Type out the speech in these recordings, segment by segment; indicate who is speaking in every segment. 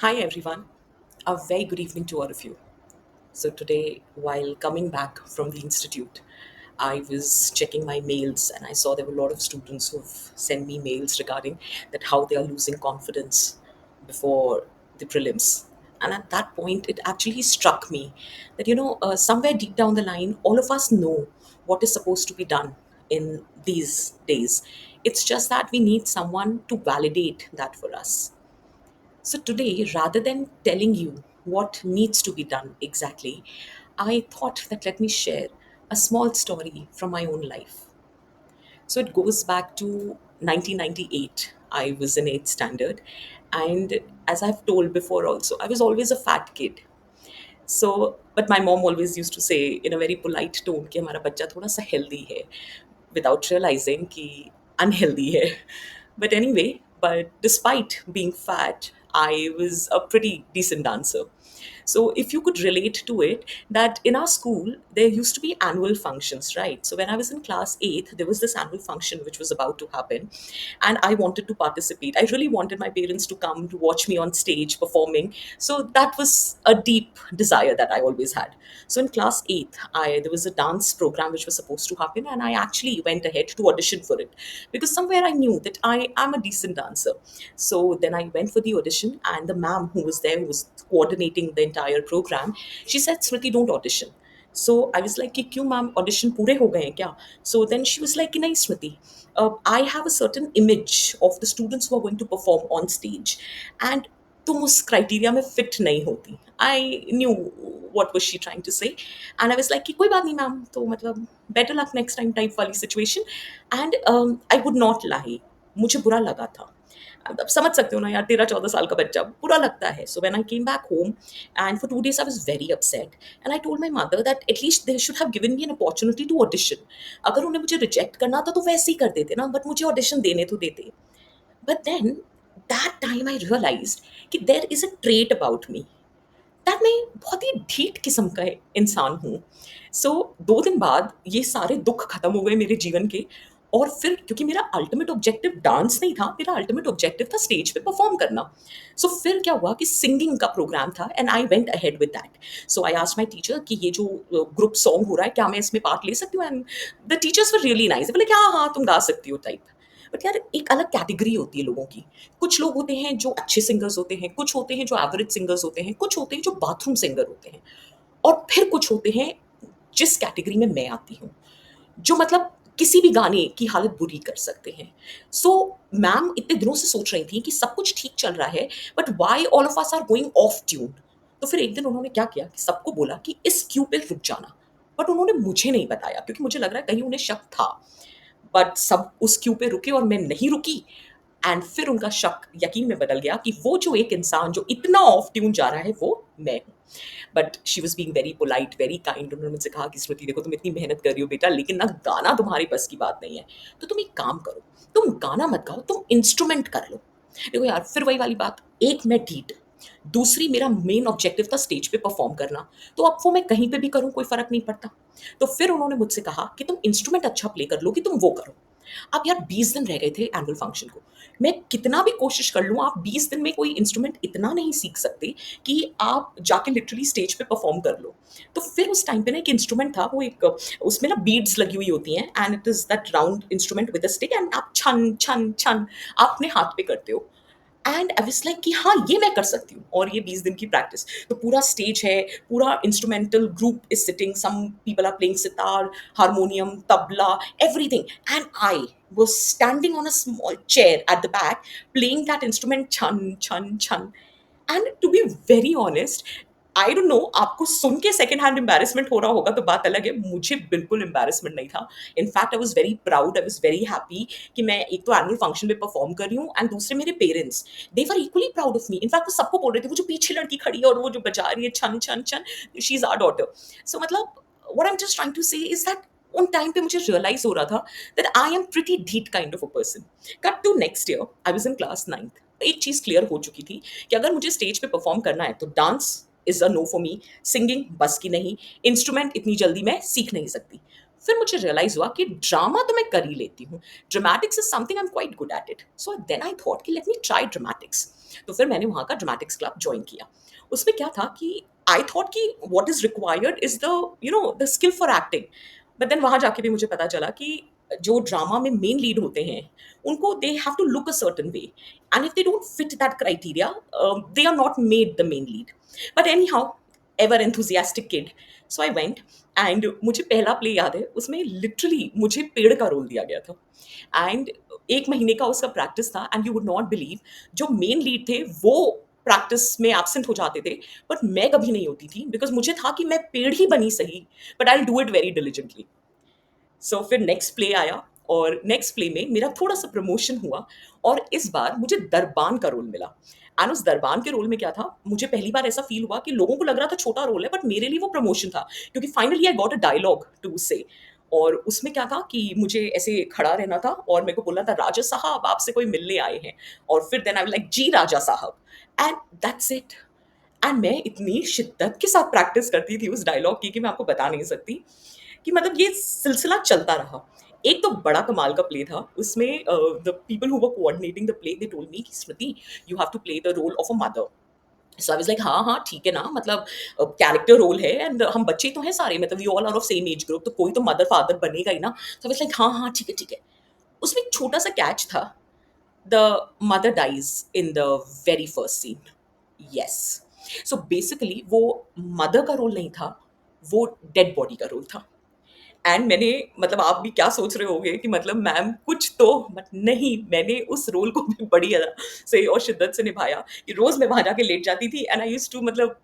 Speaker 1: Hi, everyone. A very good evening to all of you. So, today, while coming back from the institute, I was checking my mails and I saw there were a lot of students who've sent me mails regarding that how they are losing confidence before the prelims. And at that point, it actually struck me that, somewhere deep down the line, all of us know what is supposed to be done in these days. It's just that we need someone to validate that for us. So today, rather than telling you what needs to be done exactly, I thought that let me share a small story from my own life. So it goes back to 1998. I was in 8th standard, and as I've told before also, I was always a fat kid. So, but my mom always used to say in a very polite tone कि हमारा बच्चा थोड़ा सा healthy है, without realizing कि unhealthy है. But anyway, but despite being fat, I was a pretty decent dancer. So if you could relate to it, that in our school there used to be annual functions, right? So when I was in class 8th, there was this annual function which was about to happen, and I wanted to participate. I really wanted my parents to come to watch me on stage performing. So that was a deep desire that I always had. So in class 8th, I there was a dance program which was supposed to happen, and I actually went ahead to audition for it because somewhere I knew that I am a decent dancer. So then I went for the audition, and the ma'am who was there, who was coordinating the entire program, she said, Smriti, don't audition. So I was like, कि क्यों ma'am audition पूरे हो गए हैं क्या? So then she was like कि नहीं स्मृति, I have a certain image of the students who are going to perform on stage, and तुम उस क्राइटेरिया में फिट नहीं होती. I knew what was she trying to say, and I was like कि कोई बात नहीं मैम, तो मतलब better luck next time type वाली situation. And I would not lie, मुझे बुरा लगा था. अब समझ सकते हो ना यार, 13-14 साल का बच्चा, बुरा लगता है. So when I came back home and for 2 days I was very upset, and I told my mother that at least they should have given me an opportunity to audition. अगर उन्हें मुझे रिजेक्ट करना था तो वैसे ही कर देते ना, बट मुझे ऑडिशन देने तो देते. But then that time I realised कि there is a trait about me, that मैं बहुत ही ढीठ किस्म का इंसान हूँ. सो 2 दिन बाद ये सारे दुख खत्म हो गए मेरे जीवन के. और फिर क्योंकि मेरा अल्टीमेट ऑब्जेक्टिव डांस नहीं था, मेरा अल्टीमेट ऑब्जेक्टिव था स्टेज पे परफॉर्म करना. सो फिर क्या हुआ कि सिंगिंग का प्रोग्राम था, and I went ahead with that. So I asked my teacher कि ये जो ग्रुप सॉन्ग हो रहा है, क्या मैं इसमें पार्ट ले सकती हूँ? And the teachers were really nice, बोले कि हाँ हाँ तुम गा सकती हो टाइप. बट यार, एक अलग कैटेगरी होती है लोगों की. कुछ लोग होते हैं जो अच्छे सिंगर्स होते हैं, कुछ होते हैं जो एवरेज सिंगर्स होते हैं, कुछ होते हैं जो बाथरूम सिंगर होते हैं, और फिर कुछ होते हैं जिस कैटेगरी में मैं आती हूँ, जो मतलब किसी भी गाने की हालत बुरी कर सकते हैं. सो मैम इतने दिनों से सोच रही थी कि सब कुछ ठीक चल रहा है, but why all of us are going off tune. तो फिर एक दिन उन्होंने क्या किया कि सबको बोला कि इस क्यू पे रुक जाना. बट उन्होंने मुझे नहीं बताया, क्योंकि मुझे लग रहा है कहीं उन्हें शक था. बट सब उस क्यू पे रुके और मैं नहीं रुकी. एंड फिर उनका शक यकीन में बदल गया कि वो जो एक इंसान जो इतना ऑफ ट्यून जा रहा है वो मैं हूँ. But she was being very polite, very kind. उन्होंने मुझसे कहा कि स्मृति देखो, तुम इतनी मेहनत कर रही हो बेटा, लेकिन ना गाना तुम्हारी बस की बात नहीं है. तो तुम एक काम करो, तुम गाना मत गाओ, तुम इंस्ट्रूमेंट कर लो. देखो यार, फिर वही वाली बात, एक मैं ढीठ, दूसरी मेरा मेन ऑब्जेक्टिव था स्टेज पे परफॉर्म करना. तो अब वो मैं कहीं पे भी करूं कोई फर्क नहीं पड़ता. तो फिर उन्होंने मुझसे कहा कि तुम इंस्ट्रूमेंट अच्छा प्ले कर लो, कि तुम वो करो. अब यार 20 दिन रह गए थे एनुअल फंक्शन को. मैं कितना भी कोशिश कर लूँ, आप 20 दिन में कोई इंस्ट्रूमेंट इतना नहीं सीख सकते कि आप जाके लिटरली स्टेज पे परफॉर्म कर लो. तो फिर उस टाइम पे ना एक इंस्ट्रूमेंट था, वो एक, उसमें ना बीड्स लगी हुई होती हैं, and it is that round instrument with a stick, and आप छन छन छन आप अपने हाथ पे करते हो. एंड आई वाज लाइक कि हाँ, ये मैं कर सकती हूँ. और ये 20 दिन की प्रैक्टिस, तो पूरा स्टेज है, पूरा instrumental group is sitting, some people are playing sitar, harmonium, tabla, everything, and I was standing on a small chair at the back playing that instrument, chun chun chun. And to be very honest, I don't know, आपको सुन के second hand embarrassment हो रहा होगा तो बात अलग है, मुझे बिल्कुल एम्बैरेसमेंट नहीं था. In fact I was very proud, I was very happy कि मैं एक तो एनुअल फंक्शन में परफॉर्म कर रही हूँ, एंड दूसरे मेरे parents, they were equally proud of me. In fact वो सबको बोल रहे थे, वो जो पीछे लड़की खड़ी है और वो जो बजा रही है छन छन छन, she is our daughter. So मतलब what I am just trying to say is that उन टाइम पे मुझे रियलाइज हो रहा था दैट आई एम प्रिटी ढीठ kind of a person. Cut to next year, I was in class 9th. एक चीज क्लियर हो चुकी थी कि अगर मुझे स्टेज पे परफॉर्म करना है तो dance is a no for me, singing बस की नहीं, इंस्ट्रूमेंट इतनी जल्दी मैं सीख नहीं सकती. फिर मुझे रियलाइज हुआ कि ड्रामा तो मैं कर ही लेती हूँ, dramatics is something I am quite good at it. So then I thought कि लेट मी ट्राई ड्रामेटिक्स. तो फिर मैंने वहाँ का ड्रामेटिक्स क्लब ज्वाइन किया। उसमें क्या था कि आई थॉट कि what is required is the the skill for acting. But then वहाँ जाके भी मुझे पता चला कि जो ड्रामा में मेन लीड होते हैं उनको they have to look a certain way, and if they don't fit that criteria they are not made the main lead. But anyhow, ever enthusiastic kid, so I went. And मुझे पहला play याद है, उसमें literally मुझे पेड़ का role दिया गया था। एंड 1 महीने का उसका प्रैक्टिस था, and you would not believe, जो मेन लीड थे वो प्रैक्टिस में एब्सेंट हो जाते थे, बट मैं कभी नहीं होती थी, बिकॉज मुझे था कि मैं पेड़ ही बनी सही, but I do it very diligently. So फिर नेक्स्ट प्ले आया, और नेक्स्ट प्ले में मेरा थोड़ा सा प्रमोशन हुआ, और इस बार मुझे दरबान का रोल मिला। एंड उस दरबान के रोल में क्या था, मुझे पहली बार ऐसा फील हुआ कि लोगों को लग रहा था छोटा रोल है, बट मेरे लिए वो प्रमोशन था, क्योंकि finally I got a dialogue to say. और उसमें क्या था कि मुझे ऐसे खड़ा रहना था, और मेरे को बोलना था, राजा साहब आपसे कोई मिलने आए हैं। और फिर देन आई लाइक, जी राजा साहब, एंड दैट्स इट। एंड मैं इतनी शिद्दत के साथ प्रैक्टिस करती थी उस डायलॉग की कि मैं आपको बता नहीं सकती, कि मतलब ये सिलसिला चलता रहा। एक तो बड़ा कमाल का प्ले था उसमें, the people who were coordinating the play they told me कि Smriti, you have to play the role of a mother. So I was like, हाँ हाँ ठीक है ना, मतलब कैरेक्टर रोल है, एंड हम बच्चे तो हैं सारे, मतलब we all are of same age group, तो कोई तो मदर फादर बनेगा ही ना। सो आई वाज लाइक, हाँ हाँ ठीक है ठीक है। उसमें एक छोटा सा कैच था, the mother dies in the very first scene. Yes. So basically वो मदर का रोल नहीं था, वो डेड बॉडी का रोल था। एंड मैंने, मतलब आप भी क्या सोच रहे होंगे कि मतलब मैम कुछ तो, बट नहीं, मैंने उस रोल को भी बड़ी ज़्यादा सही और शिद्दत से निभाया, कि रोज़ मैं वहाँ जाके लेट जाती थी, एंड आई यूज्ड टू, मतलब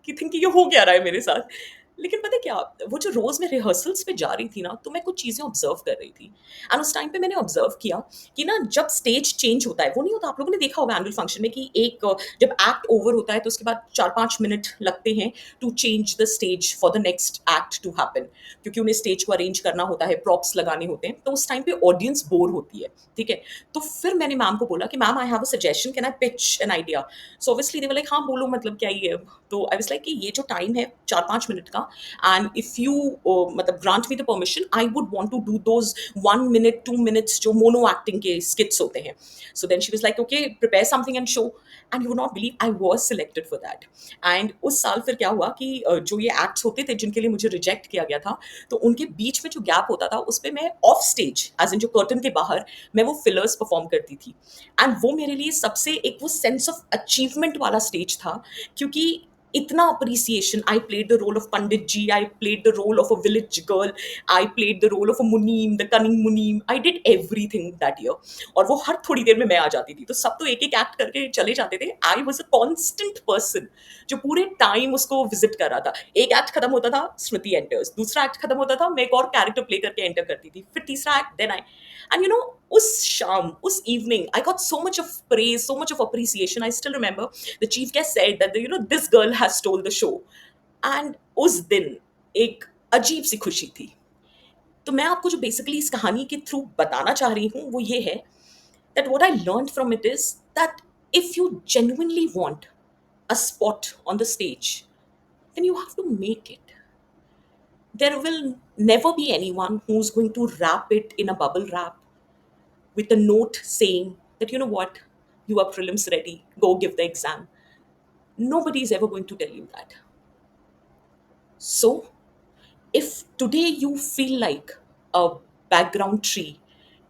Speaker 1: कि थिंक कि ये हो क्या रहा है मेरे साथ। लेकिन पता है क्या, वो जो रोज़ मैं रिहर्सल्स पे जा रही थी ना, तो मैं कुछ चीज़ें ऑब्जर्व कर रही थी। एंड उस टाइम पे मैंने ऑब्जर्व किया कि ना, जब स्टेज चेंज होता है, वो नहीं होता, आप लोगों ने देखा होगा एनुअल फंक्शन में कि एक जब एक्ट ओवर होता है तो उसके बाद 4-5 मिनट लगते हैं to change the stage for the next act to happen, क्योंकि उन्हें स्टेज को अरेंज करना होता है, प्रॉप्स लगाने होते हैं, तो उस टाइम पे ऑडियंस बोर होती है। ठीक है। तो फिर मैंने मैम को बोला कि ma'am, I have a suggestion, can I pitch an idea. So obviously they were like, हाँ बोलो, मतलब क्या ही है। तो आई वाज लाइक कि ये जो टाइम है 4-5 मिनट का, एंड इफ यू मतलब grant me the permission, I would want to do those 1 minute 2 minutes जो मोनो एक्टिंग के स्किट्स होते हैं। So then she was like, okay prepare something and show. And you would not believe, I was selected for that. एंड उस साल फिर क्या हुआ कि जो ये एक्ट्स होते थे जिनके लिए मुझे रिजेक्ट किया गया था, तो उनके बीच में जो गैप होता था, उस पे मैं ऑफ स्टेज, एज इन जो कर्टन के बाहर, मैं वो फिलर्स परफॉर्म करती थी। एंड वो मेरे लिए सबसे एक वो सेंस ऑफ अचीवमेंट वाला स्टेज था, क्योंकि इतना appreciation, I played the role of pandit ji, I played the role of a village girl, I played the role of a munim, the cunning munim, I did everything that year. और वो हर थोड़ी देर में मैं आ जाती थी, तो सब तो एक एक एक्ट करके चले जाते थे, I was a constant person जो पूरे टाइम उसको विजिट कर रहा था। एक एक्ट खत्म होता था, स्मृति एंटर्स, दूसरा एक्ट खत्म होता था, मैं एक और कैरेक्टर प्ले करके एंटर करती थी, फिर तीसरा एक्ट, देन आई, एंड उस शाम, उस evening, I got so much of praise, so much of appreciation. I still remember the chief guest said that this girl has stole the show. And उस दिन एक अजीब सी खुशी थी। तो मैं आपको जो बेसिकली इस कहानी के थ्रू बताना चाह रही हूँ वो ये है, that what I learned from it is that if you genuinely want a spot on the stage, then you have to make it. There will never be anyone who's going to wrap it in a bubble wrap with a note saying that, you know what, you are prelims ready, go give the exam. Nobody is ever going to tell you that. So, if today you feel like a background tree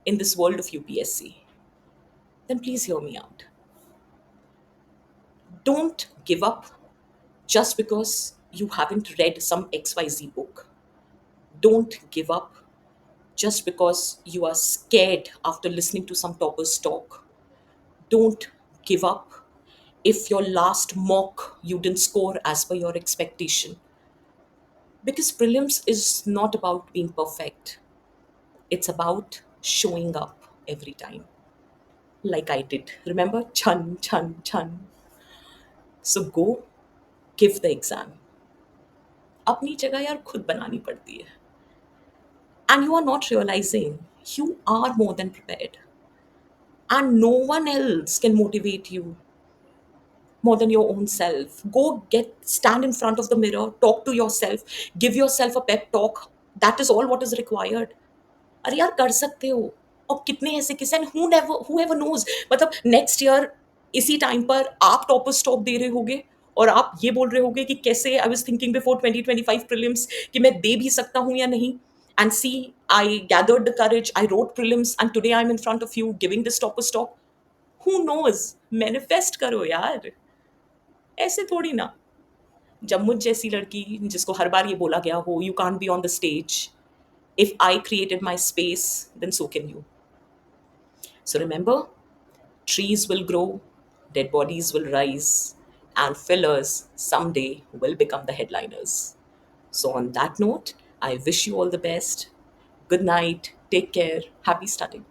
Speaker 1: in this world of UPSC, then please hear me out. Don't give up just because you haven't read some XYZ book. Don't give up just because you are scared after listening to some topper's talk. Don't give up if your last mock you didn't score as per your expectation. Because prelims is not about being perfect, it's about showing up every time. Like I did. Remember? Chun, chun, chun. So go give the exam. अपनी जगह यार खुद बनानी पड़ती है. And you are not realizing you are more than prepared. And no one else can motivate you more than your own self. Go stand in front of the mirror, talk to yourself, give yourself a pep talk. That is all what is required. अरे यार कर सकते हो. और कितने ऐसे किसे, and who never, whoever knows, मतलब next year इसी टाइम पर आप टॉपर स्टॉप दे रहे होगे और आप ये बोल रहे होगे कि कैसे I was thinking before 2025 prelims कि मैं दे भी सकता हूं या नहीं. And see, I gathered the courage, I wrote prelims and today I am in front of you giving this topper stop. Who knows, manifest करो यार. ऐसे थोड़ी ना. जब मुझ जैसी लड़की जिसको हर बार ये बोला गया हो you can't be on the stage, if I created my space, then so can you. So remember, trees will grow, dead bodies will rise, and fillers someday will become the headliners. So, on that note, I wish you all the best. Good night, take care, happy studying.